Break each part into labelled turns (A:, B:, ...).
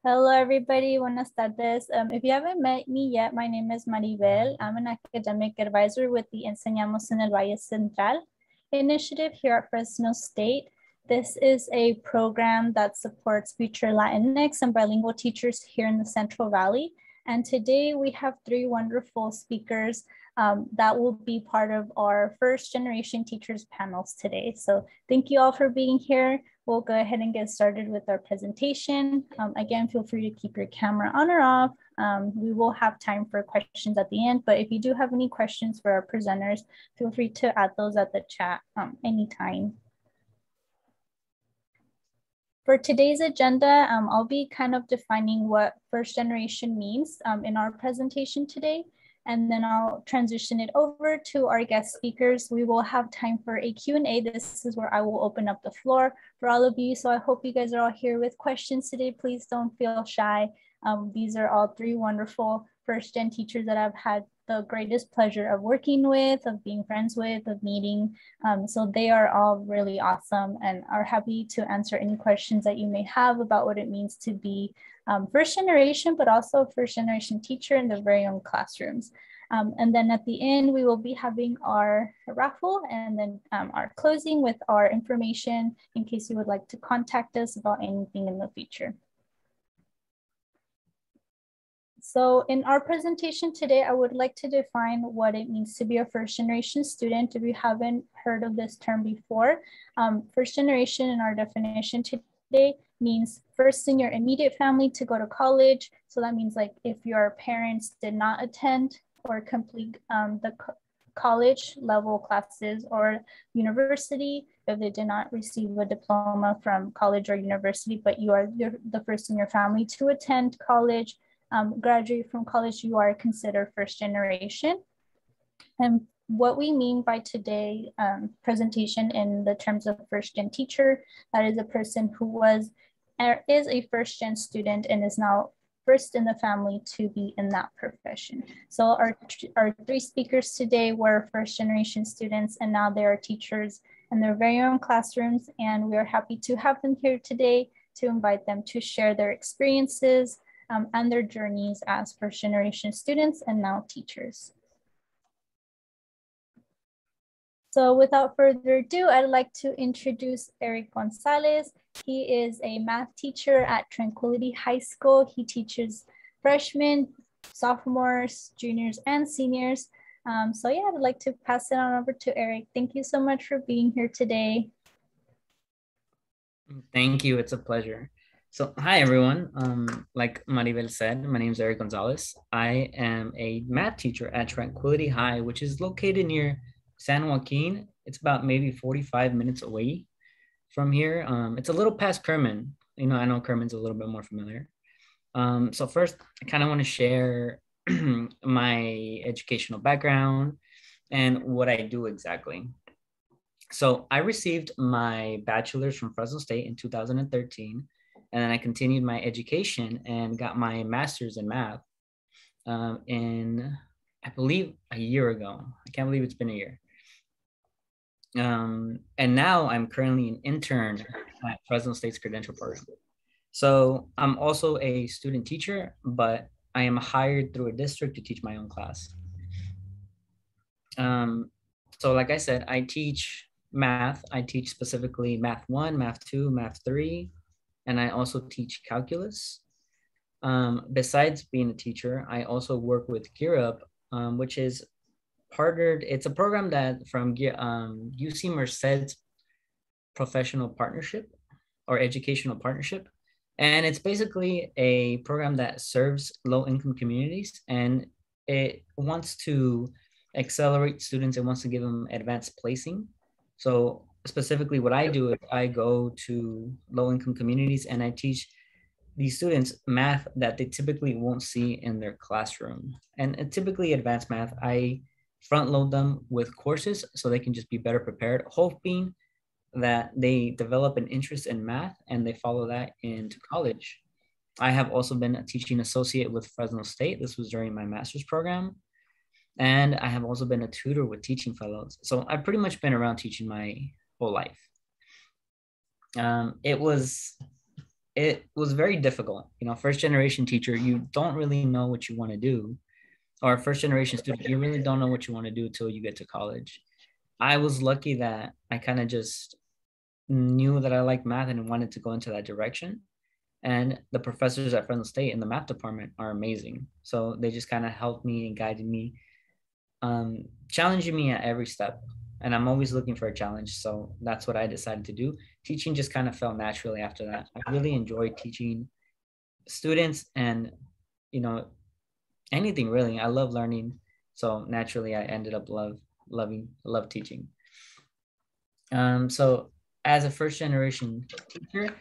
A: Hello, everybody. Buenas tardes. If you haven't met me yet, my name is Maribel. I'm an academic advisor with the Enseñamos en el Valle Central initiative here at Fresno State. This is a program that supports future Latinx and bilingual teachers here in the Central Valley. And today we have three wonderful speakers that will be part of our first generation teachers panels today. So thank you all for being here. We'll go ahead and get started with our presentation. Again, feel free to keep your camera on or off. We will have time for questions at the end, but if you do have any questions for our presenters, feel free to add those at the chat anytime. For today's agenda, I'll be kind of defining what first generation means in our presentation today. And then I'll transition it over to our guest speakers. We will have time for a Q&A. This is where I will open up the floor for all of you. So I hope you guys are all here with questions today. Please don't feel shy. These are all three wonderful first gen teachers that I've had the greatest pleasure of working with, of being friends with, of meeting. So they are all really awesome and are happy to answer any questions that you may have about what it means to be first generation, but also first generation teacher in their very own classrooms. And then at the end, we will be having our raffle and then our closing with our information in case you would like to contact us about anything in the future. So in our presentation today, I would like to define what it means to be a first generation student. If you haven't heard of this term before, first generation in our definition today means first in your immediate family to go to college. So that means like if your parents did not attend or complete the college level classes or university, if they did not receive a diploma from college or university, but you are the first in your family to attend college, graduate from college, you are considered first generation. And what we mean by today's presentation in the terms of first gen teacher, that is a person who is a first gen student and is now first in the family to be in that profession. So our three speakers today were first generation students, and now they are teachers in their very own classrooms. And we are happy to have them here today to invite them to share their experiences and their journeys as first generation students and now teachers. So without further ado, I'd like to introduce Eric Gonzalez. He is a math teacher at Tranquility High School. He teaches freshmen, sophomores, juniors, and seniors. So yeah, I'd like to pass it on over to Eric. Thank you so much for being here today.
B: Thank you, it's a pleasure. So hi everyone, like Maribel said, my name is Eric Gonzalez. I am a math teacher at Tranquility High, which is located near San Joaquin. It's about maybe 45 minutes away from here. It's a little past Kerman. You know, I know Kerman's a little bit more familiar. So first, I kind of want to share my educational background and what I do exactly. So I received my bachelor's from Fresno State in 2013. And then I continued my education and got my master's in math in, I believe, a year ago. I can't believe it's been a year. And now I'm currently an intern at Fresno State's credential program. So I'm also a student teacher, but I am hired through a district to teach my own class. So like I said, I teach math. I teach specifically Math 1, Math 2, Math 3, and I also teach calculus. Besides being a teacher, I also work with Gear Up, which is partnered. It's a program that from UC Merced's professional partnership or educational partnership. And it's basically a program that serves low-income communities, and it wants to accelerate students. It wants to give them advanced placing. So specifically what I do is I go to low-income communities and I teach these students math that they typically won't see in their classroom. And typically advanced math, I front load them with courses so they can just be better prepared, hoping that they develop an interest in math and they follow that into college. I have also been a teaching associate with Fresno State. This was during my master's program. And I have also been a tutor with Teaching Fellows. So I've pretty much been around teaching my whole life. It was it was very difficult. You know, first generation teacher, you don't really know what you want to do, or first generation student, you really don't know what you want to do until you get to college. I was lucky that I kind of just knew that I liked math and wanted to go into that direction. And the professors at Fresno State in the math department are amazing. So they just kind of helped me and guided me, challenging me at every step. And I'm always looking for a challenge. So that's what I decided to do. Teaching just kind of fell naturally after that. I really enjoyed teaching students and, you know, anything really. I love learning. So naturally I ended up love teaching. So as a first generation teacher,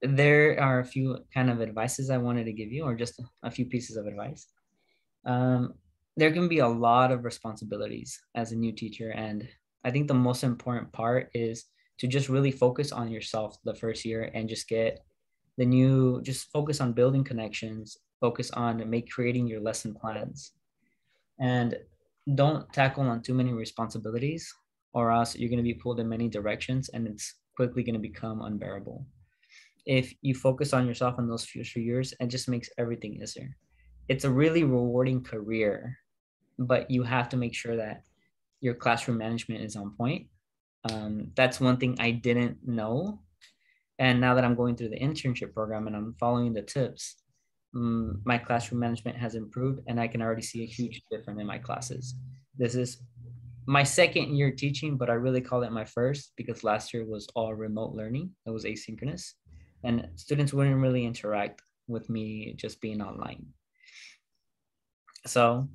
B: there are a few kind of advices I wanted to give you, or just a few pieces of advice. There can be a lot of responsibilities as a new teacher. And I think the most important part is to just really focus on yourself the first year and just just focus on building connections, focus on creating your lesson plans, and don't tackle on too many responsibilities, or else you're going to be pulled in many directions and it's quickly going to become unbearable. If you focus on yourself in those future years, it just makes everything easier. It's a really rewarding career, but you have to make sure that your classroom management is on point. That's one thing I didn't know. And now that I'm going through the internship program and I'm following the tips, my classroom management has improved and I can already see a huge difference in my classes. This is my second year teaching, but I really call it my first because last year was all remote learning. It was asynchronous and students wouldn't really interact with me just being online. So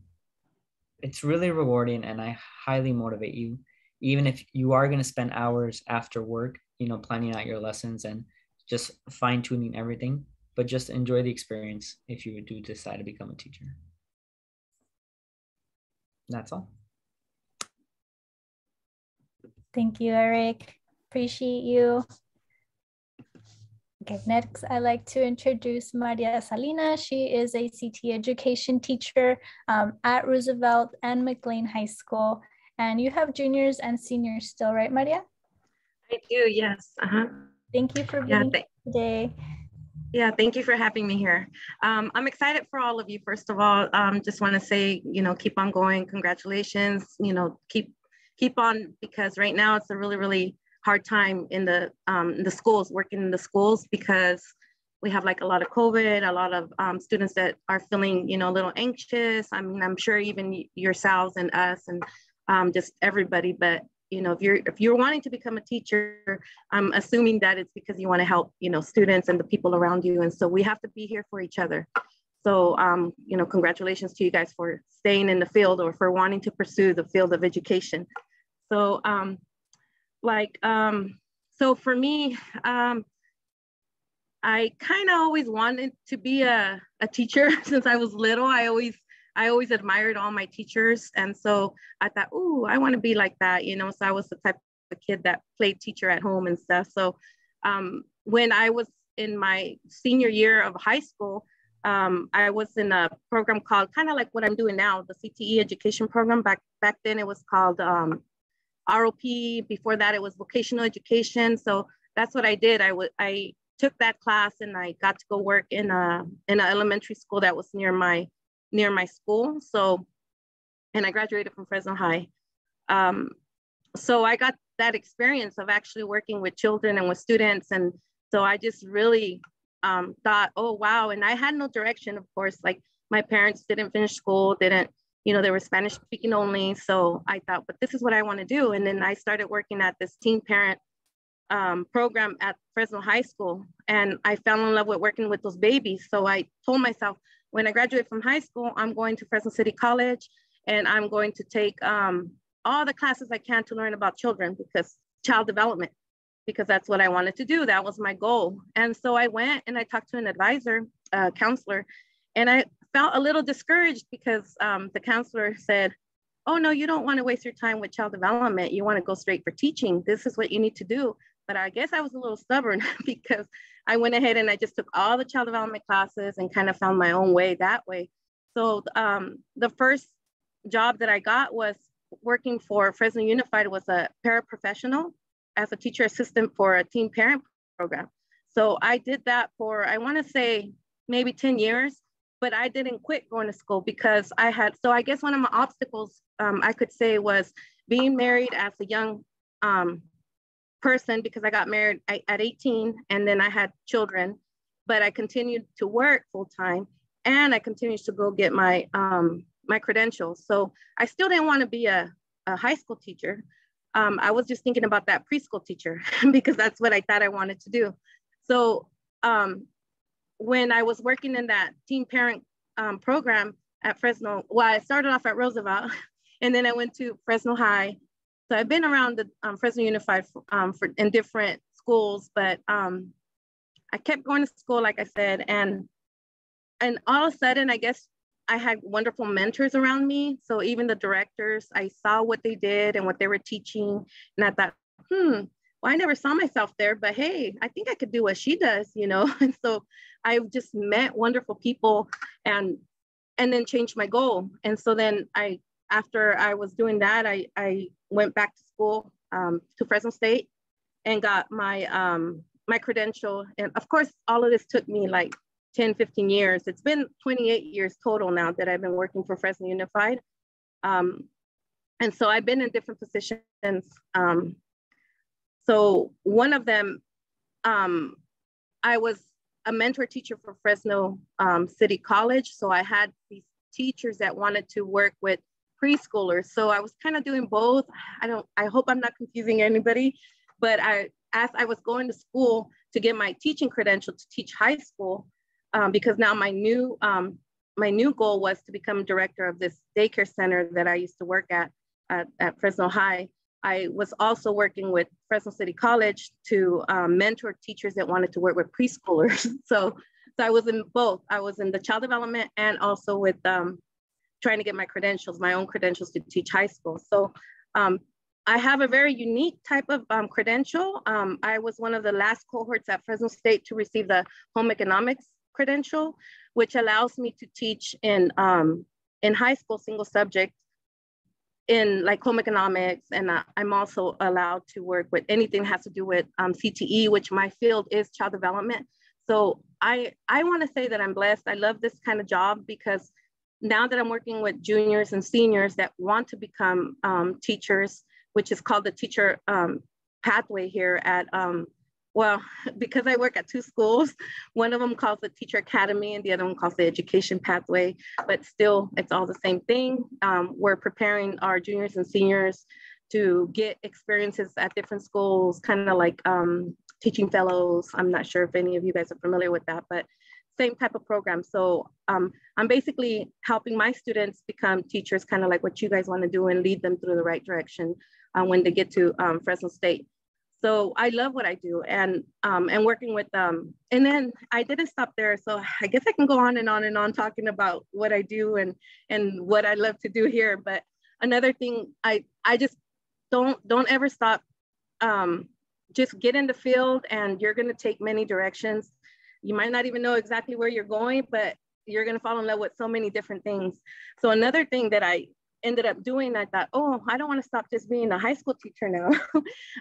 B: it's really rewarding and I highly motivate you, even if you are going to spend hours after work, you know, planning out your lessons and just fine tuning everything, but just enjoy the experience if you do decide to become a teacher. That's all.
A: Thank you, Eric. Appreciate you. Okay, next I'd like to introduce Maria Salina. She is a CT education teacher at Roosevelt and McLean High School. And you have juniors and seniors still, right, Maria?
C: I do, yes.
A: Thank you for being here today.
C: Yeah, thank you for having me here. I'm excited for all of you. First of all, just want to say, you know, keep on going. Congratulations. You know, keep on, because right now it's a really, really hard time in the schools, working in the schools, because we have like a lot of COVID, a lot of students that are feeling, you know, a little anxious. I mean, I'm sure even yourselves and us and just everybody, but you know, if you're wanting to become a teacher, I'm assuming that it's because you want to help, you know, students and the people around you. And so we have to be here for each other. So, you know, congratulations to you guys for staying in the field or for wanting to pursue the field of education. So, so for me, I kind of always wanted to be a teacher since I was little. I always admired all my teachers. And so I thought, ooh, I want to be like that, you know? So I was the type of kid that played teacher at home and stuff. So when I was in my senior year of high school, I was in a program called kind of like what I'm doing now, the CTE education program. Back then it was called ROP. Before that, it was vocational education. So that's what I did. I took that class and I got to go work in an elementary school that was near my school. So, and I graduated from Fresno High. So I got that experience of actually working with children and with students. And so I just really thought, oh, wow. And I had no direction, of course, like my parents didn't finish school, you know, they were Spanish speaking only. So I thought, but this is what I want to do. And then I started working at this teen parent program at Fresno High School. And I fell in love with working with those babies. So I told myself, when I graduate from high school, I'm going to Fresno City College and I'm going to take all the classes I can to learn about children, because child development, because that's what I wanted to do. That was my goal. And so I went and I talked to an advisor, counselor, and I felt a little discouraged because the counselor said, oh no, you don't want to waste your time with child development. You want to go straight for teaching. This is what you need to do. But I guess I was a little stubborn because I went ahead and I just took all the child development classes and kind of found my own way that way. So the first job that I got was working for Fresno Unified, was a paraprofessional as a teacher assistant for a teen parent program. So I did that for, I want to say maybe 10 years, but I didn't quit going to school because I had, so I guess one of my obstacles I could say was being married as a young person, because I got married at 18 and then I had children, but I continued to work full time and I continued to go get my my credentials. So I still didn't want to be a high school teacher. I was just thinking about that preschool teacher because that's what I thought I wanted to do. So when I was working in that teen parent program at Fresno, well, I started off at Roosevelt and then I went to Fresno High. So I've been around the Fresno Unified in different schools, but I kept going to school, like I said, and all of a sudden, I guess I had wonderful mentors around me. So even the directors, I saw what they did and what they were teaching. And I thought, well, I never saw myself there, but hey, I think I could do what she does, you know? And so I just met wonderful people and then changed my goal. And so then after I was doing that, I went back to school to Fresno State and got my, my credential. And of course, all of this took me like 10, 15 years. It's been 28 years total now that I've been working for Fresno Unified. And so I've been in different positions. So one of them, I was a mentor teacher for Fresno City College. So I had these teachers that wanted to work with preschoolers. So I was kind of doing both. I hope I'm not confusing anybody, but as I was going to school to get my teaching credential to teach high school, because now my new goal was to become director of this daycare center that I used to work at Fresno High. I was also working with Fresno City College to mentor teachers that wanted to work with preschoolers. So I was in both. I was in the child development and also with trying to get my credentials, my own credentials to teach high school. So I have a very unique type of credential. I was one of the last cohorts at Fresno State to receive the home economics credential, which allows me to teach in high school single subject in like home economics. And I'm also allowed to work with anything that has to do with CTE, which my field is child development. So I want to say that I'm blessed. I love this kind of job because now that I'm working with juniors and seniors that want to become teachers, which is called the teacher pathway here at, well, because I work at two schools, one of them calls the teacher academy and the other one calls the education pathway, but still it's all the same thing. We're preparing our juniors and seniors to get experiences at different schools, kind of like teaching fellows. I'm not sure if any of you guys are familiar with that, but same type of program. So I'm basically helping my students become teachers, kind of like what you guys want to do and lead them through the right direction when they get to Fresno State. So I love what I do and working with them. And then I didn't stop there. So I guess I can go on and on and on talking about what I do and what I love to do here. But another thing, I just don't ever stop. Just get in the field and you're going to take many directions. You might not even know exactly where you're going, but you're going to fall in love with so many different things. So another thing that I ended up doing, I thought, oh, I don't want to stop just being a high school teacher now.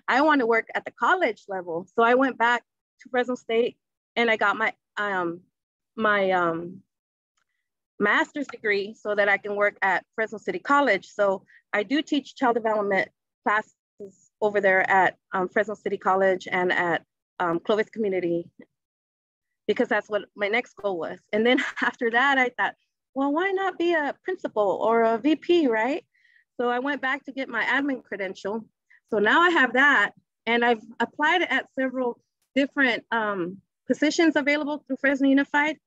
C: I want to work at the college level. So I went back to Fresno State and I got my master's degree so that I can work at Fresno City College. So I do teach child development classes over there at Fresno City College and at Clovis Community, because that's what my next goal was. And then after that, I thought, well, why not be a principal or a VP, right? So I went back to get my admin credential. So now I have that, and I've applied at several different positions available through Fresno Unified.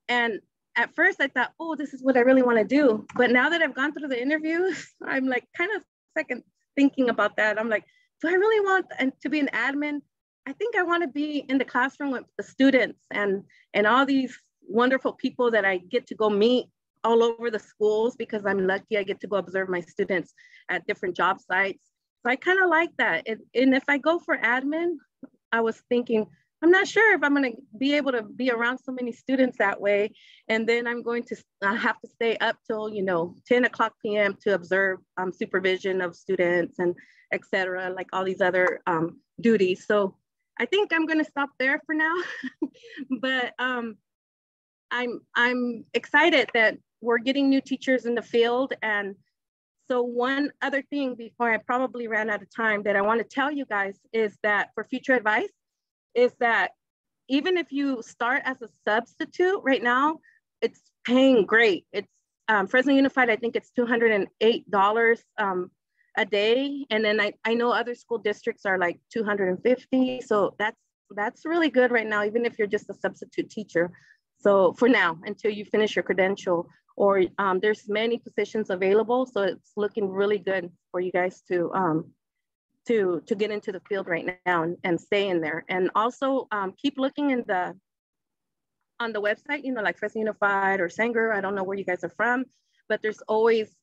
C: And at first I thought, oh, this is what I really want to do. But now that I've gone through the interviews, I'm like kind of second thinking about that. I'm like, do I really want to be an admin? I think I want to be in the classroom with the students and all these wonderful people that I get to go meet all over the schools, because I'm lucky I get to go observe my students at different job sites. So I kind of like that. And if I go for admin, I was thinking, I'm not sure if I'm going to be able to be around so many students that way. And then I'm going to have to stay up till, 10 o'clock p.m. to observe supervision of students and et cetera, like all these other duties. So I think I'm going to stop there for now. But I'm excited that we're getting new teachers in the field. And so one other thing before I probably ran out of time that I want to tell you guys is that for future advice is that even if you start as a substitute right now, it's paying great. It's Fresno Unified, I think it's $208 a day. And then I know other school districts are like 250. So that's really good right now, even if you're just a substitute teacher. So for now, until you finish your credential, or there's many positions available. So it's looking really good for you guys to get into the field right now and stay in there. And also keep looking on the website, you know, like Fresno Unified or Sanger. I don't know where you guys are from, but there's always,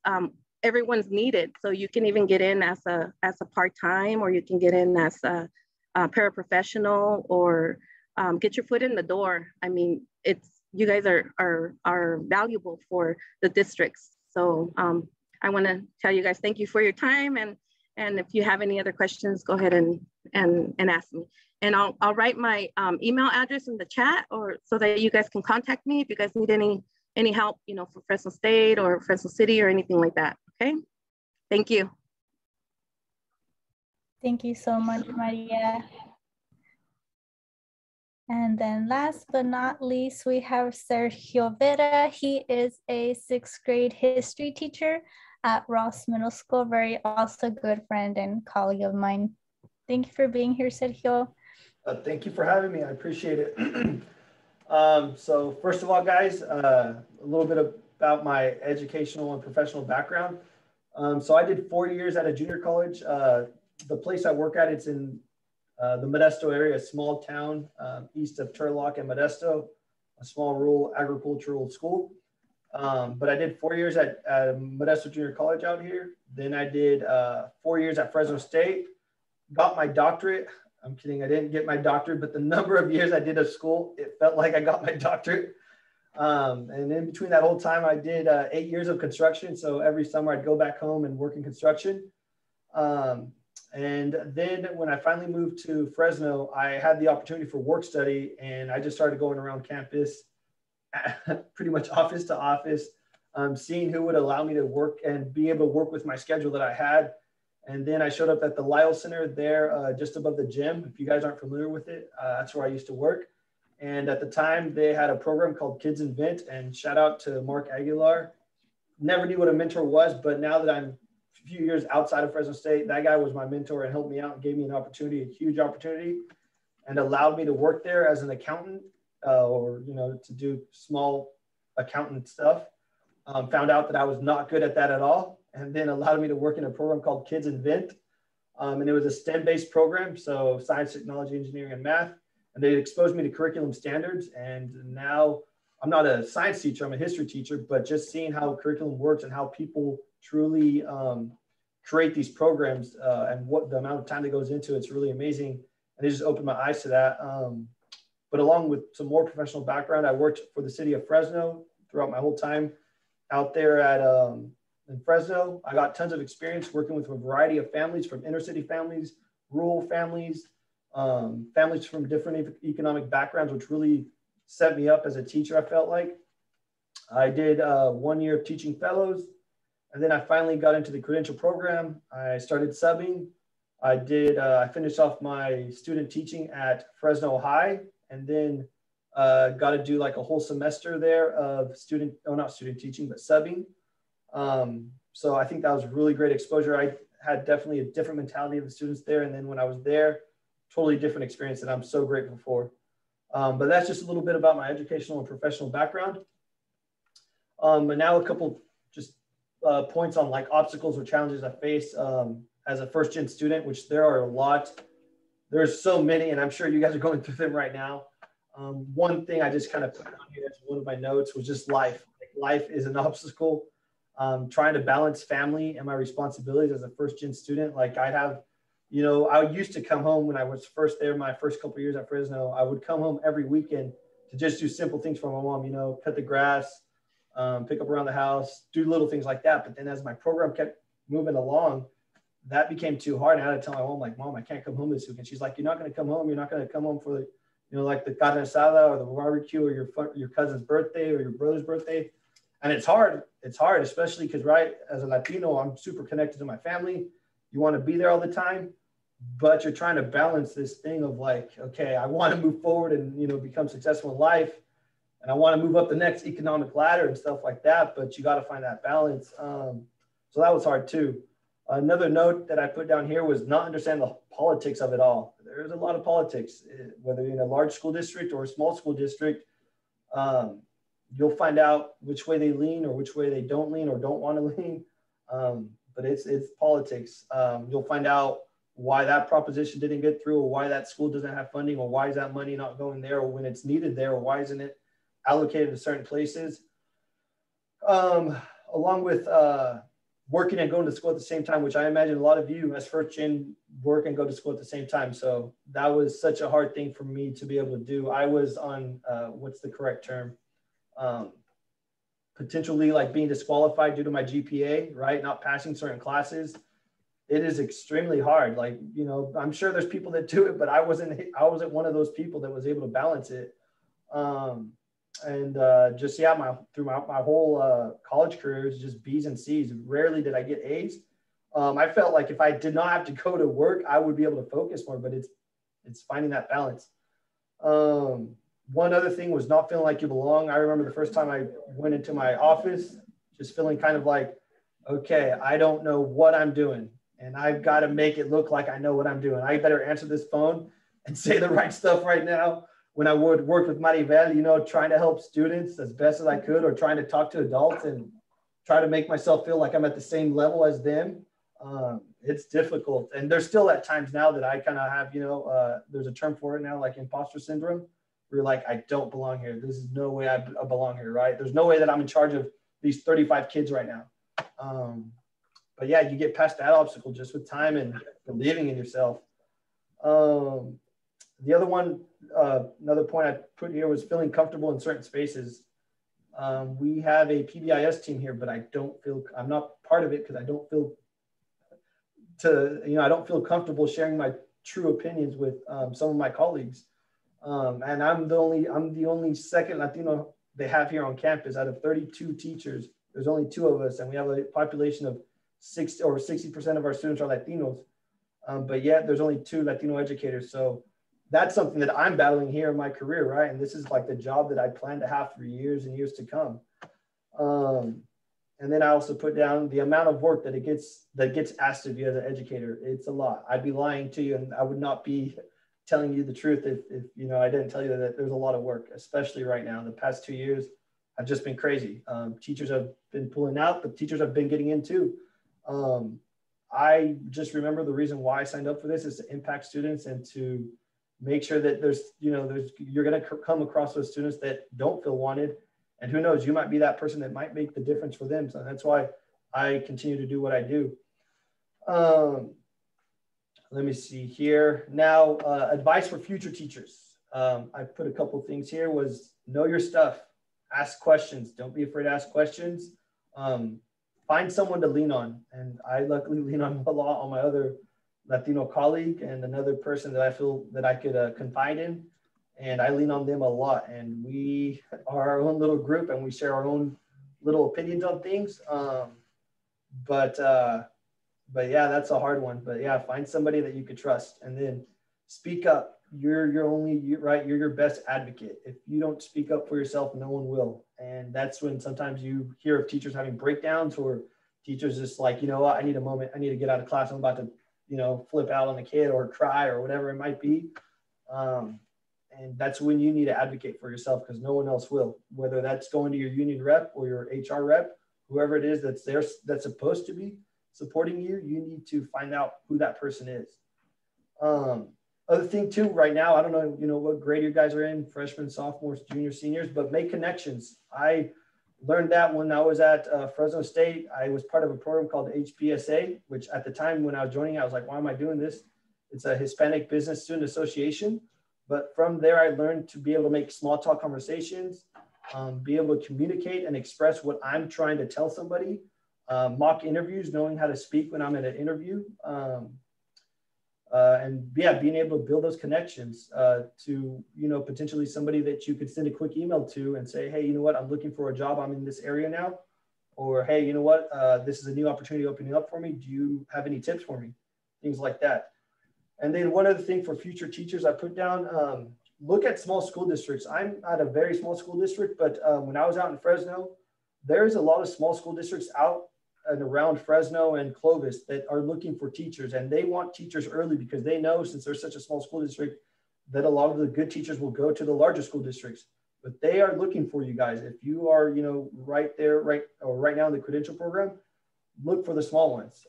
C: everyone's needed. So you can even get in as a part-time, or you can get in as a paraprofessional, or get your foot in the door. I mean, you guys are valuable for the districts. So I want to tell you guys, thank you for your time. And if you have any other questions, go ahead and ask me. And I'll write my email address in the chat, or so that you guys can contact me if you guys need any help, you know, for Fresno State or Fresno City or anything like that. Okay. Thank you.
A: Thank you so much, Maria. And then last but not least, we have Sergio Vera. He is a 6th grade history teacher at Ross Middle School, very also good friend and colleague of mine. Thank you for being here, Sergio.
D: Thank you for having me. I appreciate it. So first of all, guys, a little bit about my educational and professional background. So I did 4 years at a junior college. The place I work at, it's in the Modesto area, a small town east of Turlock and Modesto, a small rural agricultural school. But I did 4 years at Modesto Junior College out here. Then I did 4 years at Fresno State, got my doctorate. I'm kidding, I didn't get my doctorate, but the number of years I did of school, it felt like I got my doctorate. And in between that whole time, I did 8 years of construction. So every summer I'd go back home and work in construction. And then when I finally moved to Fresno, I had the opportunity for work study, and I just started going around campus, pretty much office to office, seeing who would allow me to work and be able to work with my schedule that I had. And then I showed up at the Lyle Center there, just above the gym. If you guys aren't familiar with it, that's where I used to work. And at the time, they had a program called Kids Invent, and shout out to Mark Aguilar. Never knew what a mentor was, but now that I'm a few years outside of Fresno State, that guy was my mentor and helped me out and gave me an opportunity, a huge opportunity, and allowed me to work there as an accountant, or, you know, to do small accountant stuff. Found out that I was not good at that at all, and then allowed me to work in a program called Kids Invent. And it was a STEM-based program, so science, technology, engineering, and math. And they exposed me to curriculum standards. And now I'm not a science teacher, I'm a history teacher, but just seeing how curriculum works and how people truly create these programs and what the amount of time that goes into it's really amazing. And it just opened my eyes to that. But along with some more professional background, I worked for the city of Fresno throughout my whole time out there at in Fresno. I got tons of experience working with a variety of families, from inner city families, rural families, families from different economic backgrounds, which really set me up as a teacher, I felt like. I did 1 year of teaching fellows, and then I finally got into the credential program. I started subbing. I finished off my student teaching at Fresno High, and then got to do like a whole semester there of not student teaching, but subbing. So I think that was really great exposure. I had definitely a different mentality of the students there. And then when I was there, totally different experience that I'm so grateful for. But that's just a little bit about my educational and professional background. And now a couple just points on like obstacles or challenges I face as a first gen student, which there are a lot. There's so many, and I'm sure you guys are going through them right now. One thing I just kind of put on here as one of my notes was just life. Like, life is an obstacle. Trying to balance family and my responsibilities as a first gen student. Like I have, you know, I used to come home when I was first there, my first couple of years at Fresno, I would come home every weekend to just do simple things for my mom, you know, cut the grass, pick up around the house, do little things like that. But then as my program kept moving along, that became too hard. And I had to tell my mom, like, Mom, I can't come home this week. And she's like, you're not going to come home. You're not going to come home for, like the carne asada or the barbecue or your cousin's birthday or your brother's birthday. And it's hard. It's hard, especially because, right, as a Latino, I'm super connected to my family. You want to be there all the time, but you're trying to balance this thing of like, okay, I want to move forward and, become successful in life. And I want to move up the next economic ladder and stuff like that. But you got to find that balance. So that was hard too. Another note that I put down here was not understand the politics of it all. There's a lot of politics, whether you're in a large school district or a small school district. You'll find out which way they lean or which way they don't lean or don't want to lean. But it's politics. You'll find out why that proposition didn't get through, or why that school doesn't have funding, or why is that money not going there, or when it's needed there, or why isn't it allocated to certain places. Along with working and going to school at the same time, which I imagine a lot of you as first gen work and go to school at the same time. So that was such a hard thing for me to be able to do. I was on, what's the correct term? Potentially like being disqualified due to my GPA, right? Not passing certain classes. It is extremely hard. Like, I'm sure there's people that do it, but I wasn't one of those people that was able to balance it. Through my whole college career is just B's and C's. Rarely did I get A's. I felt like if I did not have to go to work, I would be able to focus more, but it's finding that balance. One other thing was not feeling like you belong. I remember the first time I went into my office, just feeling kind of like, okay, I don't know what I'm doing, and I've got to make it look like I know what I'm doing. I better answer this phone and say the right stuff right now. When I would work with Maribel, trying to help students as best as I could, or trying to talk to adults and try to make myself feel like I'm at the same level as them. It's difficult. And there's still at times now that I kind of have, there's a term for it now, like imposter syndrome, where you're like, I don't belong here. This is no way I belong here, right? There's no way that I'm in charge of these 35 kids right now. But yeah, you get past that obstacle just with time and believing in yourself. The other one, another point I put here was feeling comfortable in certain spaces. We have a PBIS team here, but I'm not part of it because I don't feel comfortable sharing my true opinions with some of my colleagues. And I'm the only second Latino they have here on campus. Out of 32 teachers, there's only 2 of us, and we have a population of 60% of our students are Latinos. But yet there's only 2 Latino educators. So that's something that I'm battling here in my career, right? And this is like the job that I plan to have for years and years to come. And then I also put down the amount of work that gets asked of you as an educator. It's a lot. I'd be lying to you, and I would not be telling you the truth if I didn't tell you that there's a lot of work, especially right now. The past 2 years have just been crazy. Teachers have been pulling out, but teachers have been getting in too. I just remember the reason why I signed up for this is to impact students and to make sure that you're going to come across those students that don't feel wanted. And who knows, you might be that person that might make the difference for them. So that's why I continue to do what I do. Let me see here. Now, advice for future teachers. I put a couple of things here was know your stuff, ask questions. Don't be afraid to ask questions. Find someone to lean on. And I luckily lean on a lot on my other Latino colleague and another person that I feel that I could confide in. And I lean on them a lot. And we are our own little group and we share our own little opinions on things. But yeah, that's a hard one. But yeah, find somebody that you could trust and then speak up. You're your best advocate. If you don't speak up for yourself, no one will. And that's when sometimes you hear of teachers having breakdowns or teachers just like, you know what, I need a moment. I need to get out of class. I'm about to, flip out on the kid or cry or whatever it might be. And that's when you need to advocate for yourself because no one else will, whether that's going to your union rep or your HR rep, whoever it is that's there, that's supposed to be supporting you, you need to find out who that person is. Other thing too, right now, I don't know, what grade you guys are in, freshmen, sophomores, juniors, seniors, but make connections. I learned that when I was at Fresno State. I was part of a program called HBSA, which at the time when I was joining, I was like, why am I doing this? It's a Hispanic Business Student Association. But from there, I learned to be able to make small talk conversations, be able to communicate and express what I'm trying to tell somebody. mock interviews, knowing how to speak when I'm at an interview. And yeah, being able to build those connections to, you know, potentially somebody that you could send a quick email to and say, hey, you know what, I'm looking for a job. I'm in this area now. Or, hey, you know what, this is a new opportunity opening up for me. Do you have any tips for me? Things like that. And then one other thing for future teachers I put down, look at small school districts. I'm at a very small school district, but when I was out in Fresno, there's a lot of small school districts out and around Fresno and Clovis that are looking for teachers, and they want teachers early because they know, since they're such a small school district, that a lot of the good teachers will go to the larger school districts. But they are looking for you guys. If you are, you know, right there, right now in the credential program, look for the small ones.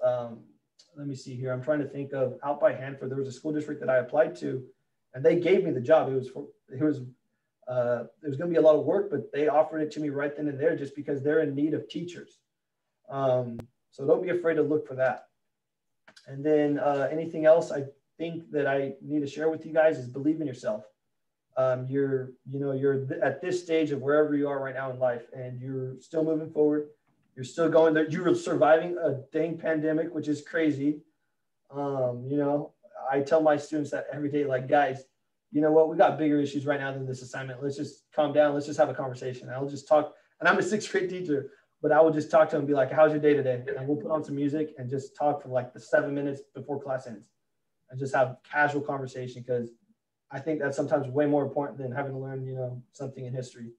D: Let me see here. I'm trying to think of out by Hanford. There was a school district that I applied to, and they gave me the job. It was going to be a lot of work, but they offered it to me right then and there just because they're in need of teachers. So don't be afraid to look for that. And then anything else I think that I need to share with you guys is believe in yourself. You're at this stage of wherever you are right now in life, and you're still moving forward. You're still going there. You're surviving a dang pandemic, which is crazy. You know, I tell my students that every day, like, guys, you know what? We got bigger issues right now than this assignment. Let's just calm down. Let's just have a conversation. I'll just talk. And I'm a 6th grade teacher, but I will just talk to them and be like, how's your day today? And we'll put on some music and just talk for like the 7 minutes before class ends and just have casual conversation, because I think that's sometimes way more important than having to learn, you know, something in history.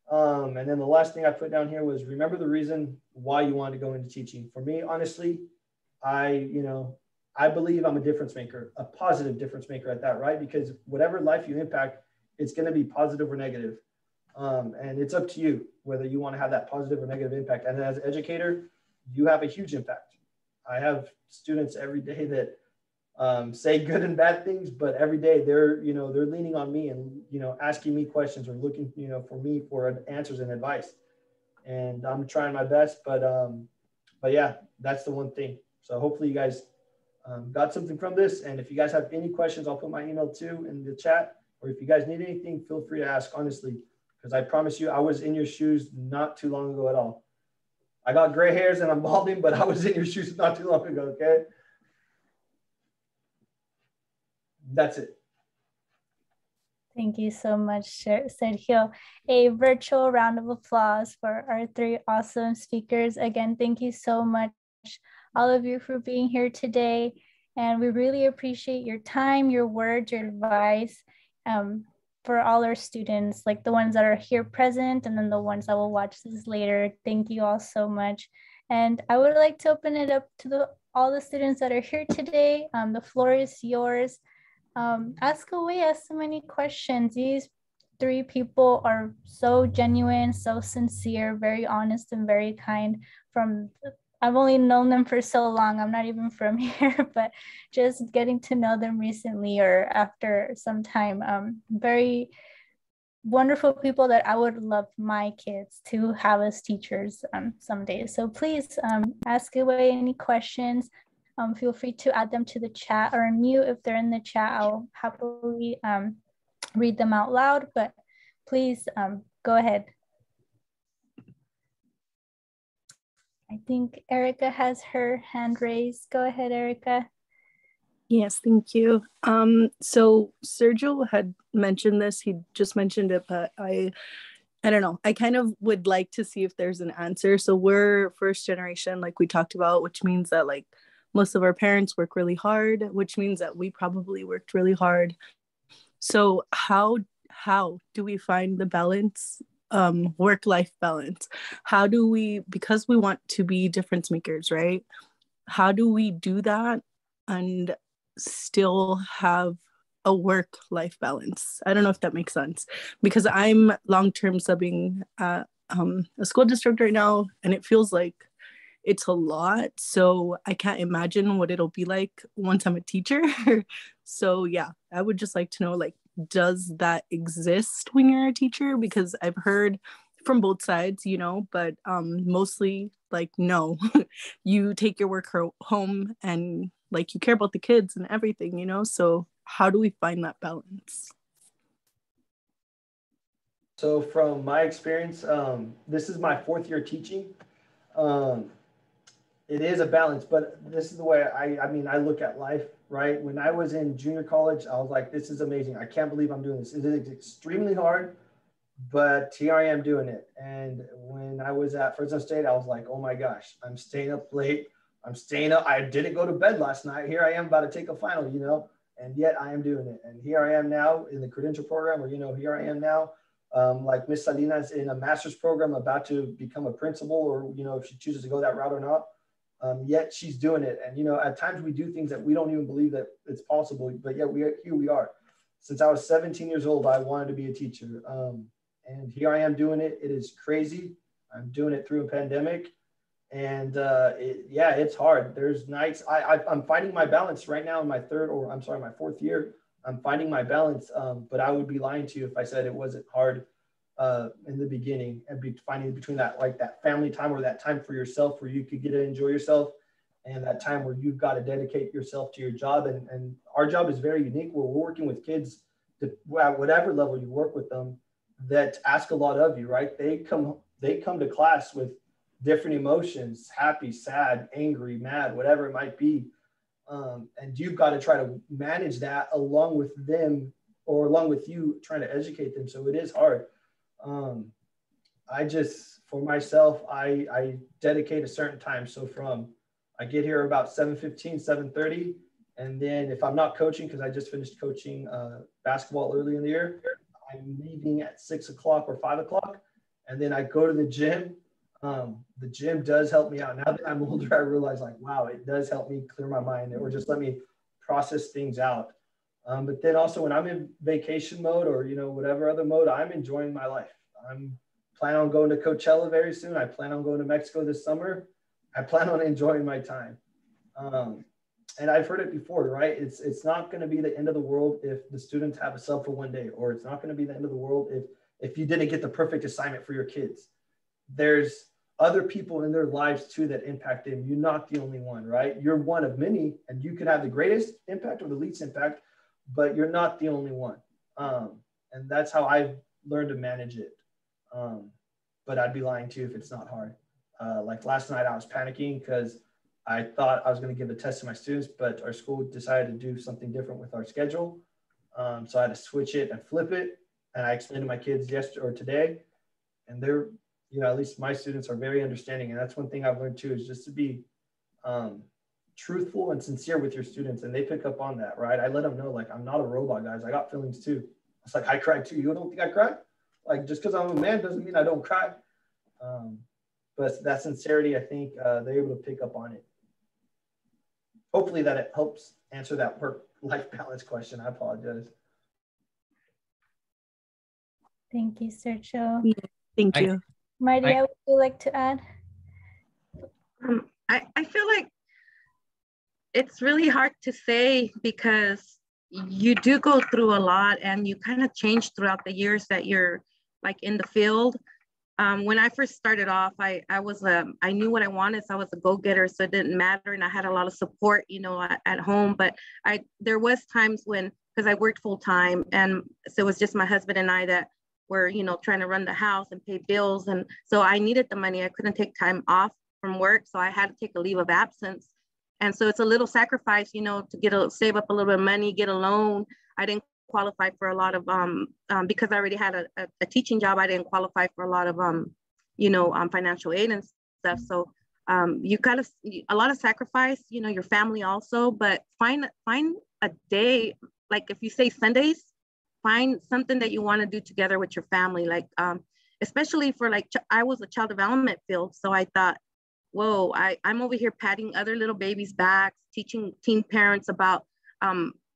D: And then the last thing I put down here was remember the reason why you wanted to go into teaching. For me, honestly, I believe I'm a difference maker, a positive difference maker at that, right? Because whatever life you impact, it's going to be positive or negative. And it's up to you whether you want to have that positive or negative impact. And as an educator, you have a huge impact. I have students every day that say good and bad things, but every day they're leaning on me and, you know, asking me questions or looking, you know, for me for answers and advice. And I'm trying my best, but yeah, that's the one thing. So hopefully you guys got something from this. And if you guys have any questions, I'll put my email too in the chat, or if you guys need anything, feel free to ask, honestly, because I promise you, I was in your shoes not too long ago at all. I got gray hairs and I'm balding, but I was in your shoes not too long ago, okay? That's it.
A: Thank you so much, Sergio. A virtual round of applause for our 3 awesome speakers. Again, thank you so much, all of you, for being here today. And we really appreciate your time, your words, your advice for all our students, like the ones that are here present and then the ones that will watch this later. Thank you all so much. And I would like to open it up to all the students that are here today. The floor is yours. Ask away, ask so many questions. These 3 people are so genuine, so sincere, very honest and very kind. I've only known them for so long. I'm not even from here, but just getting to know them recently or after some time. Very wonderful people that I would love my kids to have as teachers someday. So please ask away any questions. Feel free to add them to the chat or unmute if they're in the chat. I'll happily read them out loud, but please go ahead. I think Erica has her hand raised. Go ahead, Erica.
E: Yes, thank you. So Sergio had mentioned this. He just mentioned it, but I don't know. I kind of would like to see if there's an answer. So we're first generation, like we talked about, which means that like most of our parents work really hard, which means that we probably worked really hard. So how do we find the balance, work-life balance? How do we, because we want to be difference makers, right? How do we do that and still have a work-life balance? I don't know if that makes sense, because I'm long-term subbing at a school district right now, and it feels like it's a lot. So I can't imagine what it'll be like once I'm a teacher. So yeah, I would just like to know, like, does that exist when you're a teacher? Because I've heard from both sides, you know, but mostly like, no, you take your work home and like you care about the kids and everything, you know? So how do we find that balance?
D: So from my experience, this is my 4th year teaching. It is a balance, but this is the way I mean, I look at life, right? When I was in junior college, I was like, this is amazing. I can't believe I'm doing this. It is extremely hard, but here I am doing it. And when I was at Fresno State, I was like, oh my gosh, I'm staying up late. I'm staying up. I didn't go to bed last night. Here I am about to take a final, you know, and yet I am doing it. And here I am now in the credential program, or, you know, here I am now. Like Miss Salina is in a master's program about to become a principal, or, you know, if she chooses to go that route or not. Yet she's doing it. And, you know, at times we do things that we don't even believe that it's possible, but yet here we are. Since I was 17 years old, I wanted to be a teacher. And here I am doing it. It is crazy. I'm doing it through a pandemic. And yeah, it's hard. There's nights, I'm finding my balance right now in my my fourth year. I'm finding my balance, but I would be lying to you if I said it wasn't hard in the beginning, and finding between that, like that family time, or that time for yourself where you could get to enjoy yourself, and that time where you've got to dedicate yourself to your job. And our job is very unique, where we're working with kids at whatever level you work with them, that ask a lot of you, right? They come to class with different emotions, happy, sad, angry, mad, whatever it might be. And you've got to try to manage that along with them, or along with you trying to educate them. So it is hard. For myself, I dedicate a certain time. So I get here about 7:15, 7:30. And then if I'm not coaching, because I just finished coaching basketball early in the year, I'm leaving at 6 o'clock or 5 o'clock. And then I go to the gym. The gym does help me out. Now that I'm older, I realize, like, wow, it does help me clear my mind, or just let me process things out. But then also when I'm in vacation mode, or, you know, whatever other mode, I'm enjoying my life. I'm planning on going to Coachella very soon. I plan on going to Mexico this summer. I plan on enjoying my time. And I've heard it before, right? It's not going to be the end of the world if the students have a sub for one day, or it's not going to be the end of the world if you didn't get the perfect assignment for your kids. There's other people in their lives too that impact them. You're not the only one, right? You're one of many, and you could have the greatest impact or the least impact, but you're not the only one. And that's how I've learned to manage it. But I'd be lying to you if it's not hard. Like last night I was panicking because I thought I was going to give a test to my students, but our school decided to do something different with our schedule. So I had to switch it and flip it. And I explained to my kids yesterday or today, and they're, you know, at least my students are very understanding. And that's one thing I've learned too, is just to be truthful and sincere with your students. And they pick up on that, right? I let them know, like, I'm not a robot, guys. I got feelings too. It's like, I cried too. You don't think I cried? Like, just because I'm a man doesn't mean I don't cry. But that sincerity, I think they're able to pick up on it. Hopefully that it helps answer that work-life balance question. I apologize.
A: Thank you, Sergio.
E: Thank you.
A: Maria, would you like to add?
C: I feel like it's really hard to say, because you do go through a lot, and you kind of change throughout the years that you're like in the field. When I first started off, I knew what I wanted, so I was a go-getter, so it didn't matter, and I had a lot of support, you know, at home. But there was times when, because I worked full-time, and so it was just my husband and I that were, you know, trying to run the house and pay bills, and so I needed the money. I couldn't take time off from work, so I had to take a leave of absence. And so it's a little sacrifice, you know, to save up a little bit of money, get a loan. I didn't qualify for a lot of, because I already had a teaching job, I didn't qualify for a lot of, you know, financial aid and stuff. So you got a lot of sacrifice, you know, your family also, but find a day, like if you say Sundays, find something that you want to do together with your family. Like, especially for like, I was a child development field. So I thought, whoa, I'm over here patting other little babies' backs, teaching teen parents about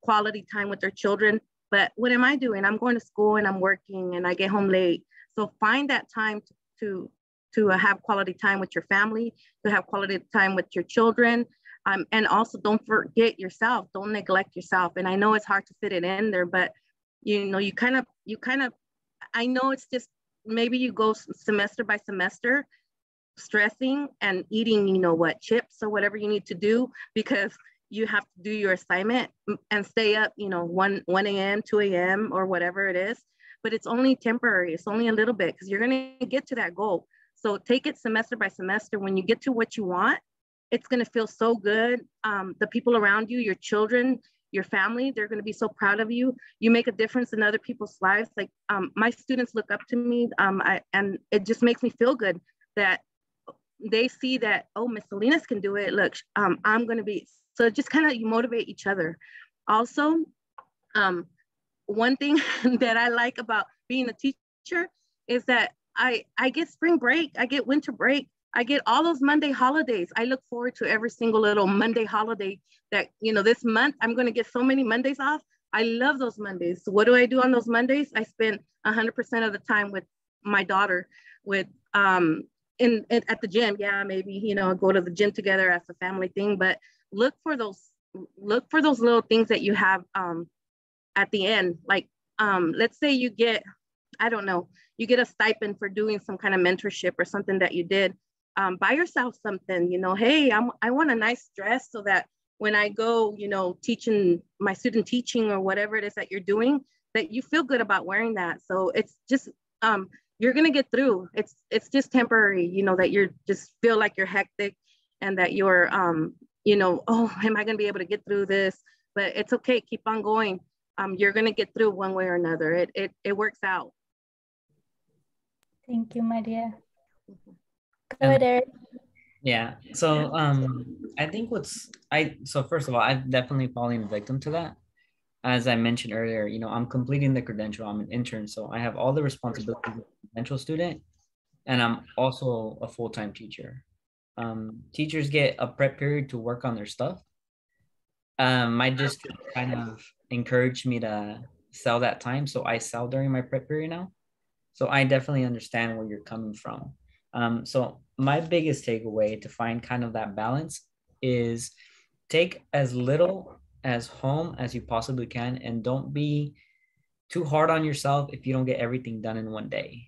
C: quality time with their children. But what am I doing? I'm going to school and I'm working and I get home late. So find that time to have quality time with your family, to have quality time with your children. And also don't forget yourself, don't neglect yourself. And I know it's hard to fit it in there, but you know, you kind of, I know it's just, maybe you go semester by semester, stressing and eating, you know what, chips or whatever you need to do, because you have to do your assignment and stay up, you know, 1 a.m., 2 a.m. or whatever it is. But it's only temporary. It's only a little bit, because you're going to get to that goal. So take it semester by semester. When you get to what you want, it's going to feel so good. The people around you, your children, your family, they're going to be so proud of you. You make a difference in other people's lives. Like my students look up to me, and it just makes me feel good that they see that, oh, Miss Salinas can do it. Look, I'm going to be, so just kind of you motivate each other. Also, one thing that I like about being a teacher is that I get spring break, I get winter break, I get all those Monday holidays. I look forward to every single little Monday holiday that, you know, this month I'm going to get so many Mondays off. I love those Mondays. So what do I do on those Mondays? I spend 100% of the time with my daughter, with at the gym. Yeah, maybe, you know, go to the gym together as a family thing, but look for those little things that you have at the end. Like let's say you get, I don't know, you get a stipend for doing some kind of mentorship or something that you did. Buy yourself something, you know, hey, I want a nice dress so that when I go, you know, teaching my student teaching or whatever it is that you're doing, that you feel good about wearing that. So it's just, you're going to get through. It's just temporary, you know, that you're just feel like you're hectic and that you're, you know, oh, am I going to be able to get through this? But it's okay. Keep on going. You're going to get through one way or another. It works out.
A: Thank you, Maria. Go ahead, Eric.
B: Yeah. So I think so first of all, I've definitely fallen victim to that. As I mentioned earlier, you know, I'm completing the credential. I'm an intern, so I have all the responsibilities of a credential student, and I'm also a full-time teacher. Teachers get a prep period to work on their stuff. My district kind of encouraged me to sell that time, so I sell during my prep period now. So I definitely understand where you're coming from. So my biggest takeaway to find kind of that balance is take as little as home as you possibly can, and don't be too hard on yourself if you don't get everything done in one day.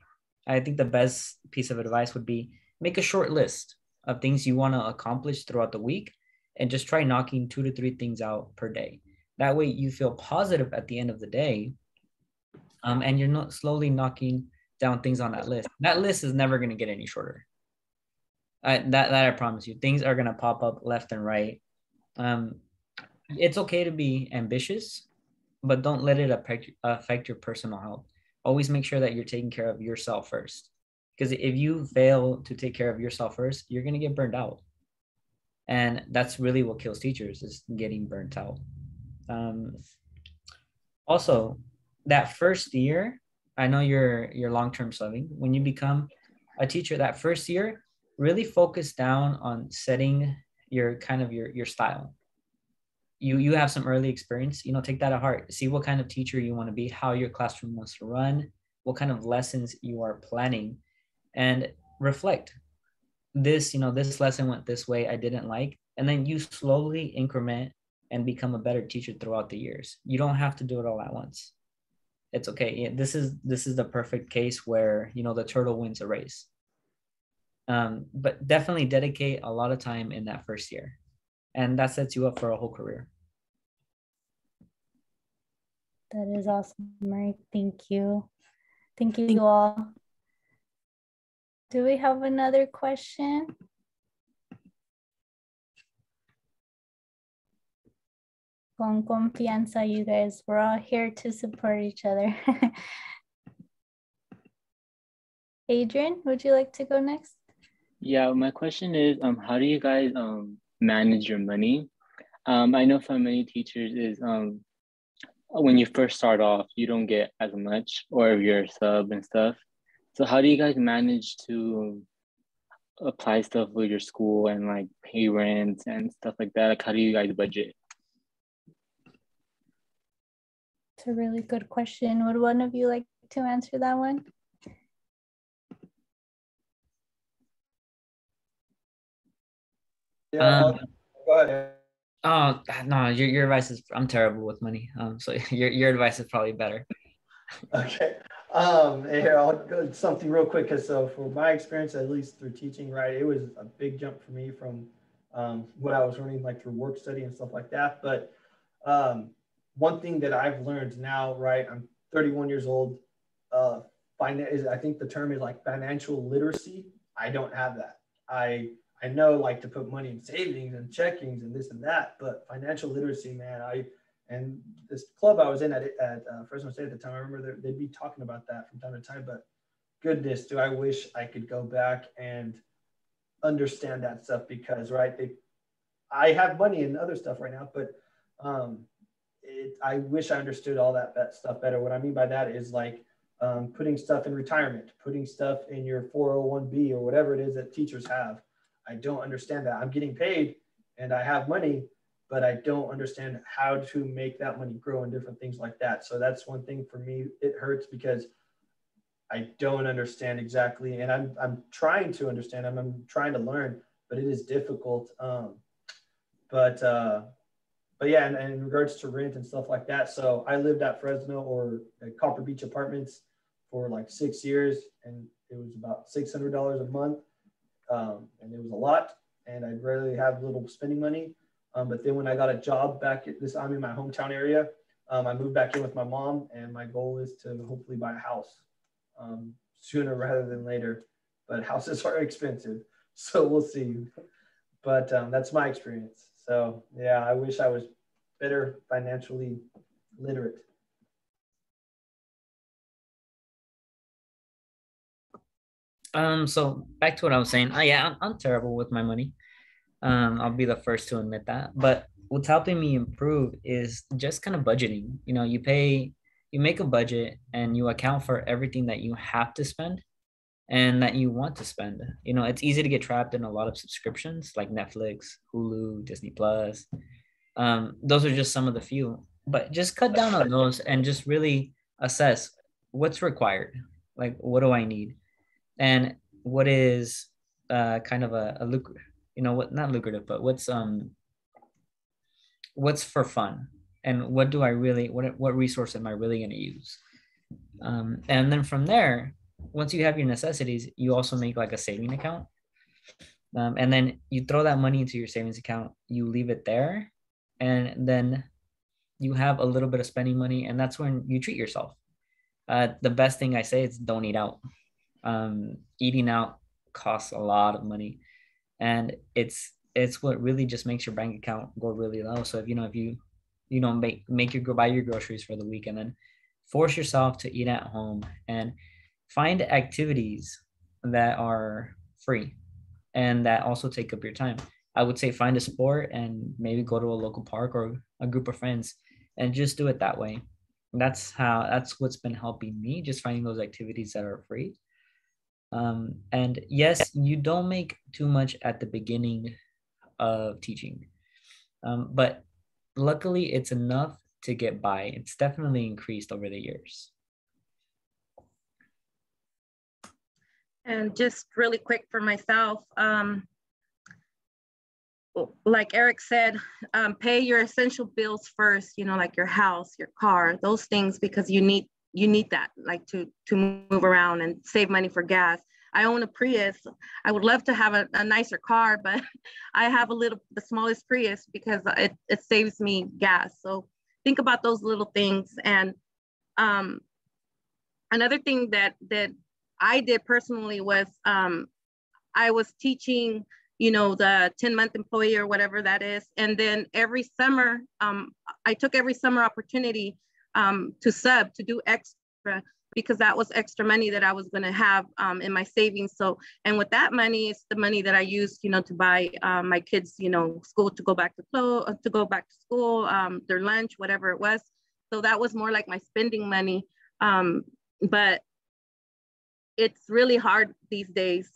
B: I think the best piece of advice would be make a short list of things you want to accomplish throughout the week, and just try knocking 2 to 3 things out per day. That way you feel positive at the end of the day, and you're not slowly knocking down things on that list. That list is never going to get any shorter. That I promise you. Things are going to pop up left and right. It's okay to be ambitious, but don't let it affect your personal health. Always make sure that you're taking care of yourself first. Because if you fail to take care of yourself first, you're going to get burned out. And that's really what kills teachers, is getting burnt out. Also, that first year, I know you're long-term subbing. When you become a teacher, that first year, really focus down on setting your kind of your style. You have some early experience, you know, take that to heart. See what kind of teacher you want to be, how your classroom must run, what kind of lessons you are planning, and reflect. This, you know, this lesson went this way, I didn't like, and then you slowly increment and become a better teacher throughout the years. You don't have to do it all at once. It's okay. This is the perfect case where, you know, the turtle wins a race. But definitely dedicate a lot of time in that first year, and that sets you up for a whole career.
A: That is awesome, Mike. Thank you. Thank you all. Do we have another question? Con confianza, you guys. We're all here to support each other. Adrian, would you like to go next?
F: Yeah, my question is, how do you guys manage your money? I know for many teachers is when you first start off, you don't get as much, or if you're a sub and stuff. So how do you guys manage to apply stuff with your school and like pay rent and stuff like that? Like, how do you guys budget?
A: It's a really good question. Would one of you like to answer that one?
D: Yeah, go ahead.
B: Oh no, your advice is, I'm terrible with money. So your advice is probably better.
D: Okay. Here, I'll go something real quick, because so for my experience, at least through teaching, right, it was a big jump for me from what I was learning like through work study and stuff like that. But one thing that I've learned now, right, I'm 31 years old. I think the term is like financial literacy. I don't have that. I I know like to put money in savings and checkings and this and that, but financial literacy, man, and this club I was in at Fresno State at the time, I remember they'd be talking about that from time to time, but goodness, do I wish I could go back and understand that stuff, because I have money and other stuff right now, but I wish I understood all that stuff better. What I mean by that is like putting stuff in retirement, putting stuff in your 401b or whatever it is that teachers have. I don't understand that. I'm getting paid and I have money, but I don't understand how to make that money grow and different things like that. So that's one thing for me. It hurts because I don't understand exactly, and I'm trying to understand. I'm trying to learn, but it is difficult. But yeah, and in regards to rent and stuff like that, so I lived at Fresno or at Copper Beach Apartments for like 6 years, and it was about $600 a month, and it was a lot, and I'd rarely have little spending money. But then when I got a job back I'm in my hometown area, I moved back in with my mom, and my goal is to hopefully buy a house sooner rather than later. But houses are expensive, so we'll see. But that's my experience. So yeah, I wish I was better financially literate.
B: So back to what I was saying. Yeah, I'm terrible with my money. I'll be the first to admit that. But what's helping me improve is just kind of budgeting. You know, you make a budget and you account for everything that you have to spend and that you want to spend. You know, it's easy to get trapped in a lot of subscriptions like Netflix, Hulu, Disney Plus. Those are just some of the few, but just cut down on those and just really assess what's required. Like, what do I need? And what is kind of a lucrative, not lucrative, but what's for fun, and what resource am I really going to use? And then from there, once you have your necessities, you also make like a saving account. And then you throw that money into your savings account, you leave it there, and then you have a little bit of spending money, and that's when you treat yourself. The best thing I say is don't eat out. Eating out costs a lot of money, and it's what really just makes your bank account go really low. So if you buy your groceries for the week, and then force yourself to eat at home and find activities that are free and that also take up your time. I would say find a sport and maybe go to a local park or a group of friends and just do it that way. That's what's been helping me, just finding those activities that are free. And yes, you don't make too much at the beginning of teaching, but luckily it's enough to get by. It's definitely increased over the years.
C: And just really quick for myself, like Eric said, pay your essential bills first, like your house, your car, those things, because you need that, like to move around and save money for gas. I own a Prius. I would love to have a nicer car, but I have the smallest Prius because it saves me gas. So think about those little things. And another thing that I did personally was I was teaching, the 10-month employee or whatever that is. And then every summer, I took every summer opportunity to do extra, because that was extra money that I was going to have in my savings. So, and with that money, it's the money that I used, to buy my kids, school, to go back to school, their lunch, whatever it was. So that was more like my spending money. But it's really hard these days.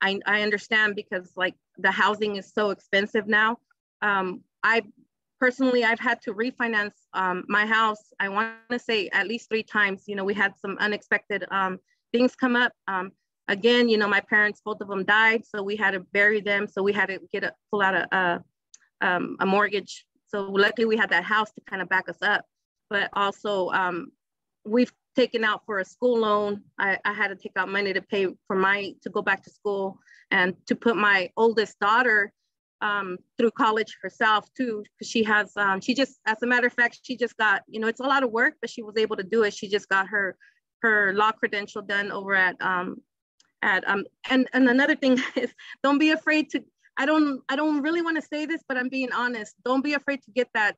C: I understand, because like the housing is so expensive now. I've had to refinance my house. I want to say at least 3 times. We had some unexpected things come up. Again, my parents, both of them died, so we had to bury them. So we had to pull out a mortgage. So luckily we had that house to kind of back us up. But also we've taken out for a school loan. I had to take out money to pay to go back to school, and to put my oldest daughter through college herself too, because she just, as a matter of fact, she just got, it's a lot of work, but she was able to do it. She just got her law credential done over at add. And another thing is, don't be afraid to, I don't really want to say this, but I'm being honest. Don't be afraid to get that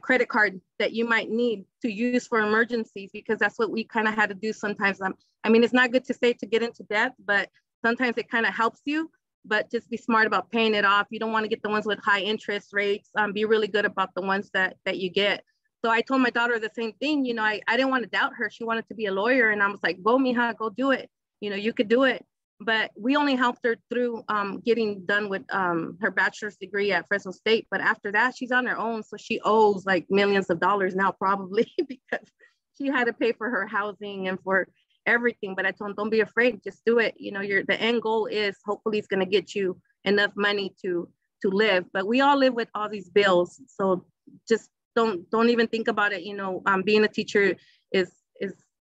C: credit card that you might need to use for emergencies, because that's what we kind of had to do sometimes. I mean, it's not good to say to get into debt, but sometimes it kind of helps you, but just be smart about paying it off. You don't want to get the ones with high interest rates. Be really good about the ones that you get. So I told my daughter the same thing. You know, I didn't want to doubt her. She wanted to be a lawyer, and I was like, go mija, go do it. You know, you could do it. But we only helped her through getting done with her bachelor's degree at Fresno State. But after that, she's on her own. So she owes like millions of dollars now, probably, because she had to pay for her housing and for everything. But I told them, don't be afraid, just do it. You know, the end goal is hopefully it's going to get you enough money to live. But we all live with all these bills. So just don't even think about it. You know, being a teacher is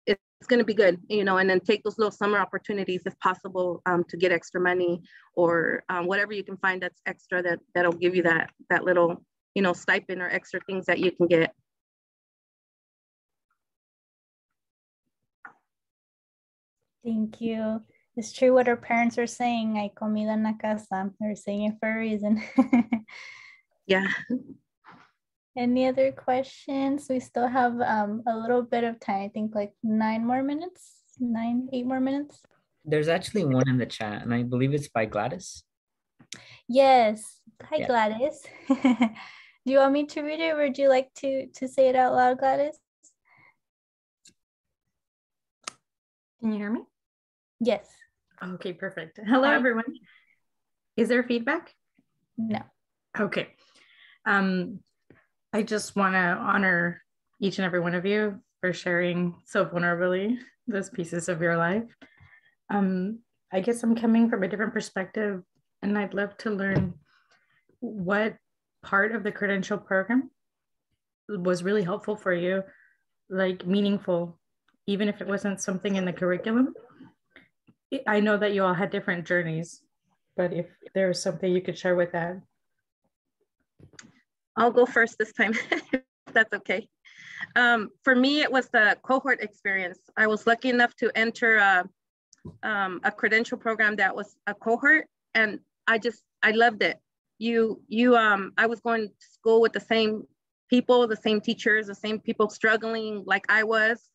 C: it's going to be good, you know, and then take those little summer opportunities if possible to get extra money, or whatever you can find that's extra that'll give you that little, you know, stipend or extra things that you can get.
A: Thank you. It's true what our parents are saying. Hay comida en la casa. They're saying it for a reason.
C: Yeah.
A: Any other questions? We still have a little bit of time. I think like 8 more minutes.
B: There's actually one in the chat, and I believe it's by Gladys.
A: Yes. Hi,
B: Yeah.
A: Gladys. Do you want me to read it, or would you like to say it out loud, Gladys?
G: Can you hear me?
A: Yes.
G: Okay, perfect. Hello,
A: Hi.
G: everyone. Is there feedback?
A: No.
G: Okay. I just want to honor each and every one of you for sharing so vulnerably those pieces of your life. I guess I'm coming from a different perspective, and I'd love to learn what part of the credential program was really helpful for you, like meaningful, even if it wasn't something in the curriculum. I know that you all had different journeys, but if there was something you could share with that.
C: I'll go first this time, if that's okay. For me, it was the cohort experience. I was lucky enough to enter a credential program that was a cohort, and I loved it. I was going to school with the same people, the same teachers, the same people struggling like I was.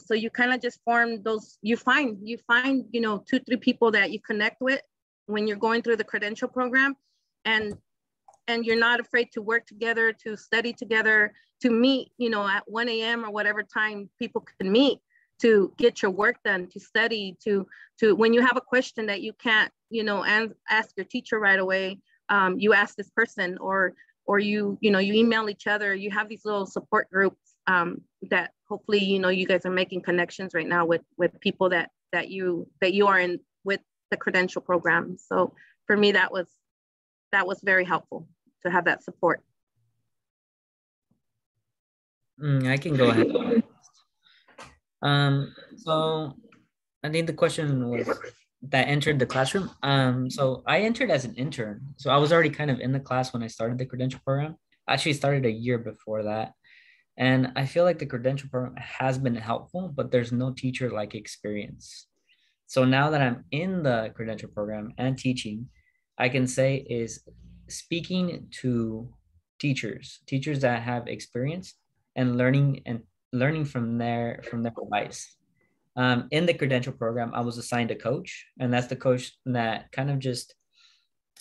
C: So you kind of just form those, you find, you know, 2-3 people that you connect with when you're going through the credential program, and you're not afraid to work together, to study together, to meet, you know, at 1 a.m. or whatever time people can meet to get your work done, to study, to when you have a question that you can't, you know, and ask your teacher right away, you ask this person, or you email each other. You have these little support groups that hopefully, you know, you guys are making connections right now with people that you are in with the credential program. So for me, that was very helpful to have that support.
B: I can go ahead. So I think the question was that entered the classroom. So I entered as an intern. So I was already kind of in the class when I started the credential program. I actually started a year before that. And I feel like the credential program has been helpful, but there's no teacher-like experience. So now that I'm in the credential program and teaching, I can say is speaking to teachers that have experience and learning from their advice. In the credential program, I was assigned a coach, and that's the coach that kind of just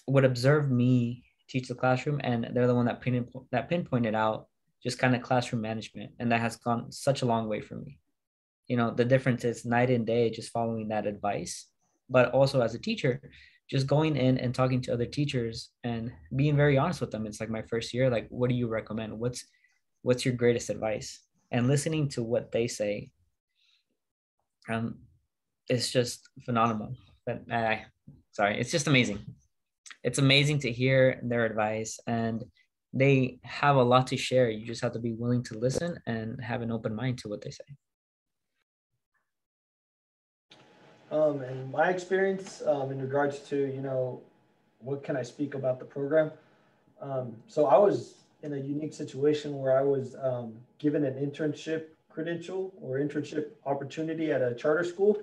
B: would observe me teach the classroom, and they're the one that pinpointed out just kind of classroom management, and that has gone such a long way for me. You know, the difference is night and day just following that advice, but also as a teacher, just going in and talking to other teachers and being very honest with them. It's like my first year, like, what do you recommend? What's your greatest advice? And listening to what they say, it's just phenomenal. It's just amazing. It's amazing to hear their advice, and they have a lot to share. You just have to be willing to listen and have an open mind to what they say.
D: And my experience in regards to, you know, what can I speak about the program? So I was in a unique situation where I was given an internship credential or internship opportunity at a charter school.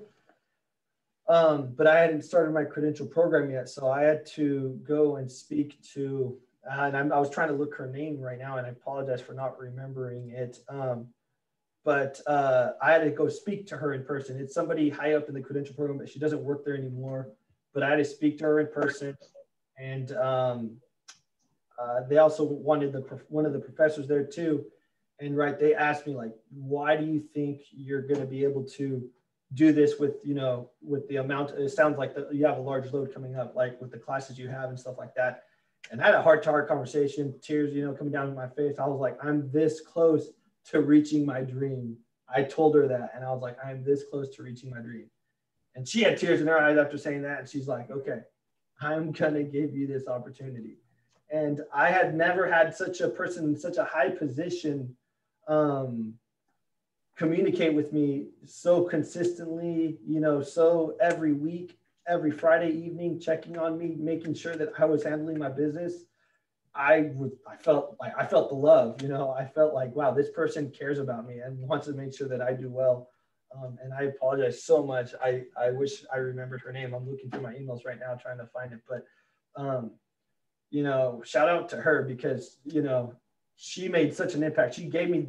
D: But I hadn't started my credential program yet. So I had to go and speak to, and I was trying to look her name right now, and I apologize for not remembering it. But I had to go speak to her in person. It's somebody high up in the credential program, but she doesn't work there anymore. But I had to speak to her in person. And they also wanted one of the professors there too. And right, they asked me like, why do you think you're going to be able to do this with, you know, with the amount, it sounds like you have a large load coming up, like with the classes you have and stuff like that. And I had a heart-to-heart conversation, tears, you know, coming down my face. I was like, I'm this close to reaching my dream. I told her that, and I was like, I'm this close to reaching my dream. And she had tears in her eyes after saying that. And she's like, okay, I'm going to give you this opportunity. And I had never had such a person in such a high position communicate with me so consistently, you know, so every week, every Friday evening, checking on me, making sure that I was handling my business. I felt the love, you know, I felt like, wow, this person cares about me and wants to make sure that I do well. And I apologize so much. I wish I remembered her name. I'm looking through my emails right now, trying to find it, but, you know, shout out to her because, you know, she made such an impact. She gave me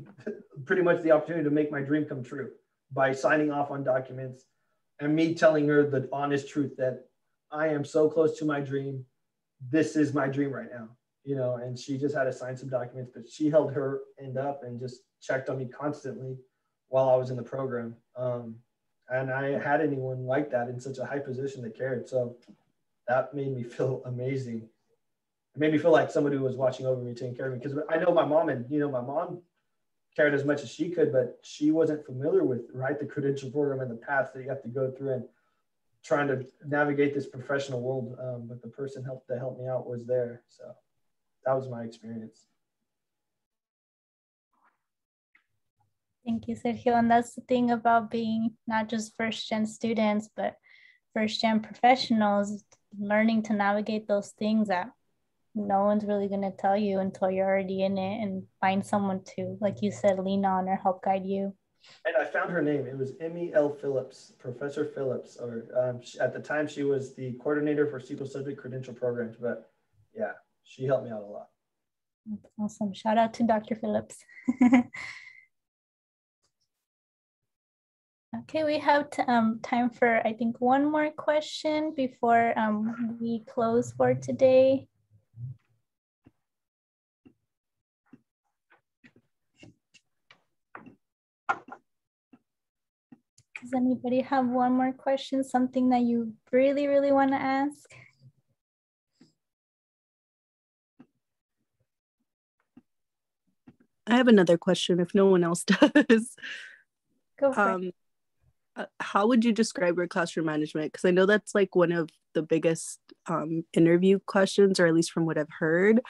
D: pretty much the opportunity to make my dream come true by signing off on documents and me telling her the honest truth that I am so close to my dream. This is my dream right now, you know, and she just had to sign some documents, but she held her end up and just checked on me constantly while I was in the program. And I had anyone like that in such a high position that cared. So that made me feel amazing. It made me feel like somebody was watching over me, taking care of me. Because I know my mom, and, you know, my mom cared as much as she could, but she wasn't familiar with, right, the credential program and the paths that you have to go through and trying to navigate this professional world. But the person that helped me out was there. So that was my experience.
A: Thank you, Sergio. And that's the thing about being not just first-gen students, but first-gen professionals, learning to navigate those things that no one's really going to tell you until you're already in it, and find someone to, like you said, lean on or help guide you.
D: And I found her name. It was Emmy L. Phillips, Professor Phillips, or at the time she was the coordinator for SQL subject credential programs. But yeah, she helped me out a lot.
A: Awesome. Shout out to Dr. Phillips. Okay, we have time for, I think, one more question before we close for today. Does anybody have one more question, something that you really, really want to ask?
E: I have another question if no one else does.
A: Go for it.
E: How would you describe your classroom management? Because I know that's like one of the biggest interview questions, or at least from what I've heard.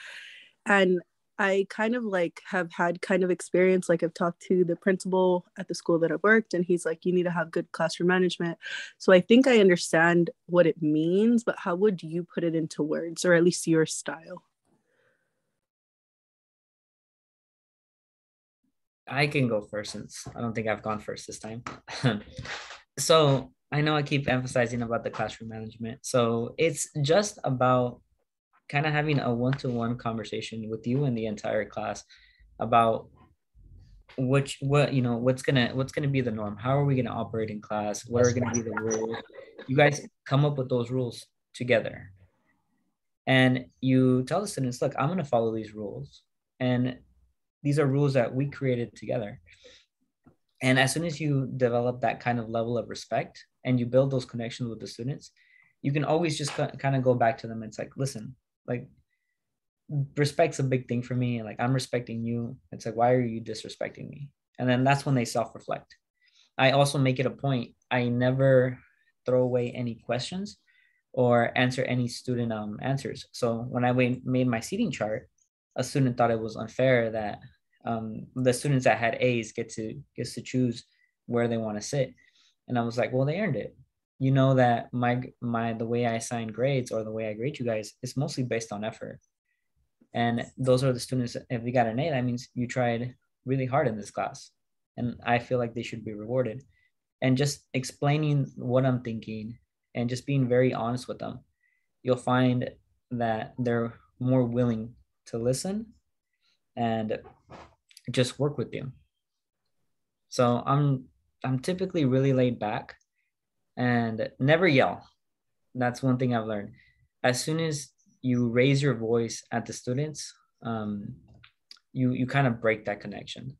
E: And I kind of like have had kind of experience, like I've talked to the principal at the school that I've worked, and he's like, you need to have good classroom management. So I think I understand what it means, but how would you put it into words, or at least your style?
B: I can go first since I don't think I've gone first this time. So I know I keep emphasizing about the classroom management. So it's just about kind of having a one-to-one conversation with you and the entire class about what's gonna be the norm. How are we gonna operate in class? What are gonna be the rules? You guys come up with those rules together. And you tell the students, look, I'm gonna follow these rules. And these are rules that we created together. And as soon as you develop that kind of level of respect and you build those connections with the students, you can always just kind of go back to them. It's like, listen, like, respect's a big thing for me. And like, I'm respecting you. It's like, why are you disrespecting me? And then that's when they self-reflect. I also make it a point. I never throw away any questions or answer any student answers. So when I made my seating chart, a student thought it was unfair that the students that had A's gets to choose where they want to sit. And I was like, well, they earned it. You know that the way I assign grades or the way I grade you guys is mostly based on effort. And those are the students, if you got an A, that means you tried really hard in this class. And I feel like they should be rewarded. And just explaining what I'm thinking and just being very honest with them, you'll find that they're more willing to listen and just work with you. So I'm typically really laid back and never yell. That's one thing I've learned. As soon as you raise your voice at the students, you kind of break that connection.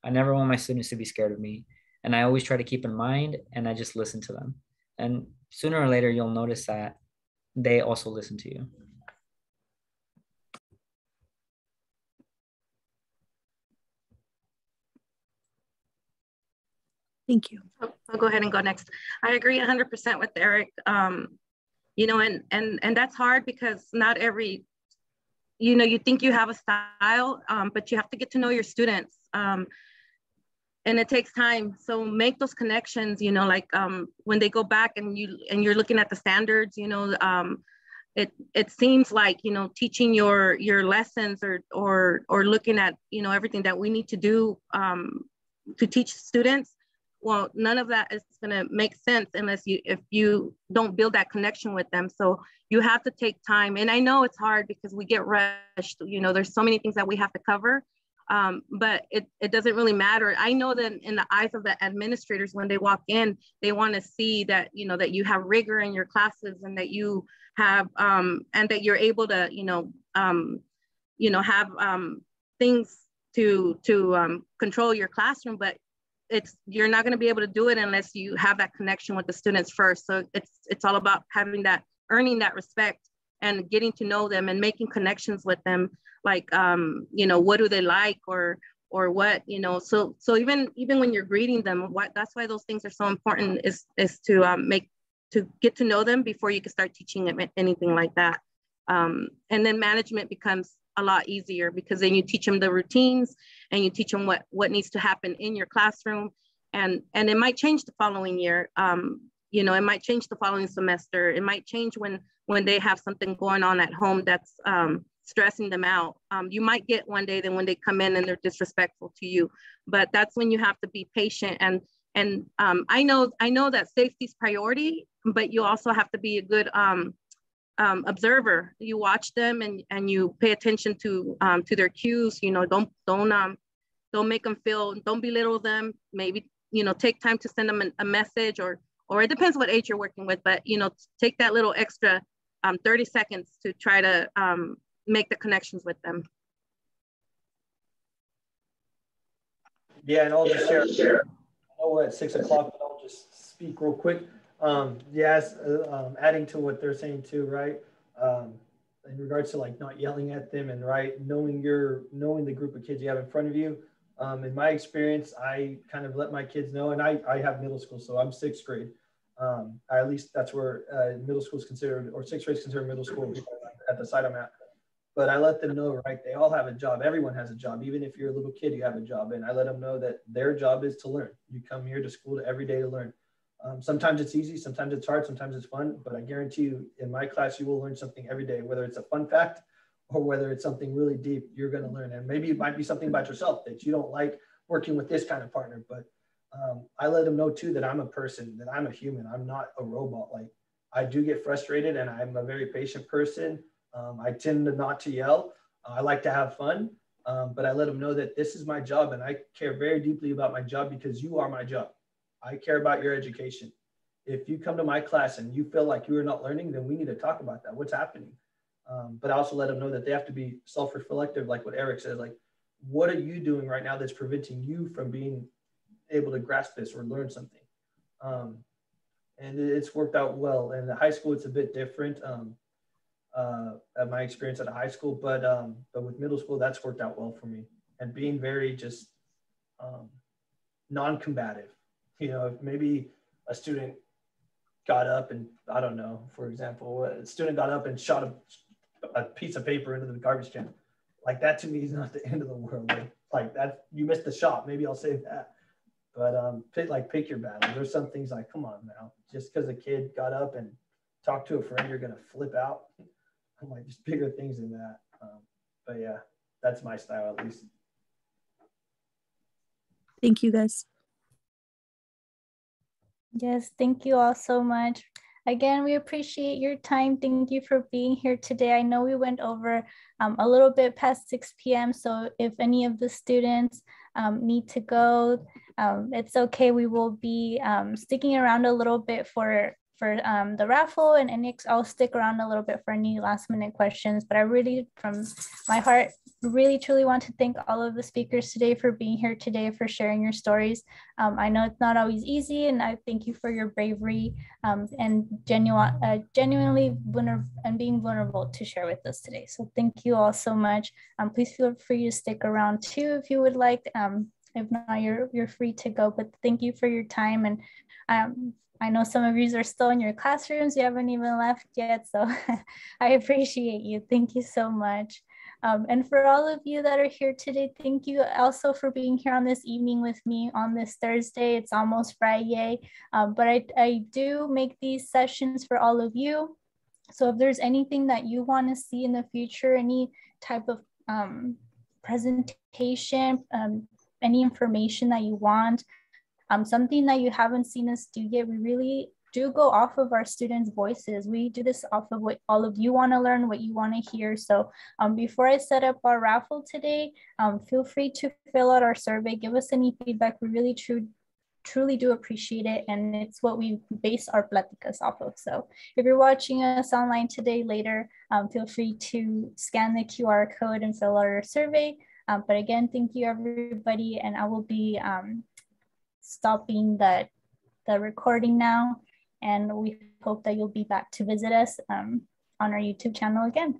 B: I never want my students to be scared of me, and I always try to keep in mind, and I just listen to them. And sooner or later, you'll notice that they also listen to you.
E: Thank you.
C: I'll go ahead and go next. I agree 100% with Eric. You know, and that's hard because not every, you know, you think you have a style, but you have to get to know your students. And it takes time. So make those connections, you know, like when they go back and you're looking at the standards, you know, it seems like, you know, teaching your lessons or looking at, you know, everything that we need to do to teach students. Well, none of that is going to make sense if you don't build that connection with them. So you have to take time. And I know it's hard because we get rushed. You know, there's so many things that we have to cover, but it doesn't really matter. I know that in the eyes of the administrators, when they walk in, they want to see that, you know, that you have rigor in your classes and that you have, and that you're able to, have things to control your classroom, but you're not going to be able to do it unless you have that connection with the students first. So it's all about having that, earning that respect and getting to know them and making connections with them. Like, what do they like or what, so even when you're greeting them, that's why those things are so important is to get to know them before you can start teaching them anything like that. And then management becomes a lot easier because then you teach them the routines and you teach them what needs to happen in your classroom, and it might change the following year. It might change the following semester. It might change when they have something going on at home that's stressing them out. You might get one day then when they come in and they're disrespectful to you, but that's when you have to be patient. And I know that safety is priority, but you also have to be a good observer. You watch them and you pay attention to their cues. Don't make them feel, don't belittle them. Maybe, take time to send them a message or it depends what age you're working with, but, take that little extra 30 seconds to try to make the connections with them.
D: Yeah, and I'll just share. I know we're at 6 o'clock, but I'll just speak real quick. Adding to what they're saying too, right? In regards to like not yelling at them and knowing the group of kids you have in front of you. In my experience, I kind of let my kids know, and I have middle school, so I'm 6th grade. At least that's where middle school is considered, or 6th grade is considered middle school at the site I'm at. But I let them know, right? They all have a job. Everyone has a job. Even if you're a little kid, you have a job. And I let them know that their job is to learn. You come here to school every day to learn. Sometimes it's easy, sometimes it's hard, sometimes it's fun, but I guarantee you in my class, you will learn something every day, whether it's a fun fact or whether it's something really deep, you're going to learn. And maybe it might be something about yourself that you don't like working with this kind of partner, but I let them know too that I'm a person, that I'm a human. I'm not a robot. Like, I do get frustrated and I'm a very patient person. I tend not to yell. I like to have fun, but I let them know that this is my job and I care very deeply about my job because you are my job. I care about your education. If you come to my class and you feel like you are not learning, then we need to talk about that. What's happening? But I also let them know that they have to be self-reflective, like what Eric says, like, what are you doing right now that's preventing you from being able to grasp this or learn something? And it's worked out well. And in high school, it's a bit different at my experience at a high school, but with middle school, that's worked out well for me. And being very just non-combative. If maybe a student got up and, I don't know, for example, a student got up and shot a piece of paper into the garbage can. Like, that to me is not the end of the world. Like that, you missed the shot. Maybe I'll say that. But pick your battles. There's some things like, come on now, just because a kid got up and talked to a friend, you're going to flip out. I'm like, just bigger things than that. But yeah, that's my style at least.
E: Thank you, guys.
A: Yes, thank you all so much. Again, we appreciate your time. Thank you for being here today. I know we went over a little bit past 6 p.m. So if any of the students need to go, it's okay. We will be sticking around a little bit for the raffle, and I'll stick around a little bit for any last minute questions. But I really, from my heart, really truly want to thank all of the speakers today for being here today, for sharing your stories. I know it's not always easy, and I thank you for your bravery and genuinely being vulnerable to share with us today. So thank you all so much. Please feel free to stick around too if you would like. If not, you're free to go. But thank you for your time, and I know some of you are still in your classrooms. You haven't even left yet. So I appreciate you. Thank you so much. And for all of you that are here today, thank you also for being here on this evening with me on this Thursday. It's almost Friday, but I do make these sessions for all of you. So if there's anything that you want to see in the future, any type of presentation, any information that you want, something that you haven't seen us do yet, we really do go off of our students' voices. We do this off of what all of you want to learn, what you want to hear. So before I set up our raffle today, feel free to fill out our survey, give us any feedback. We really truly do appreciate it, and it's what we base our pláticas off of. So if you're watching us online today, later, feel free to scan the QR code and fill out our survey. But again, thank you everybody, and I will be stopping the recording now, and we hope that you'll be back to visit us on our YouTube channel again.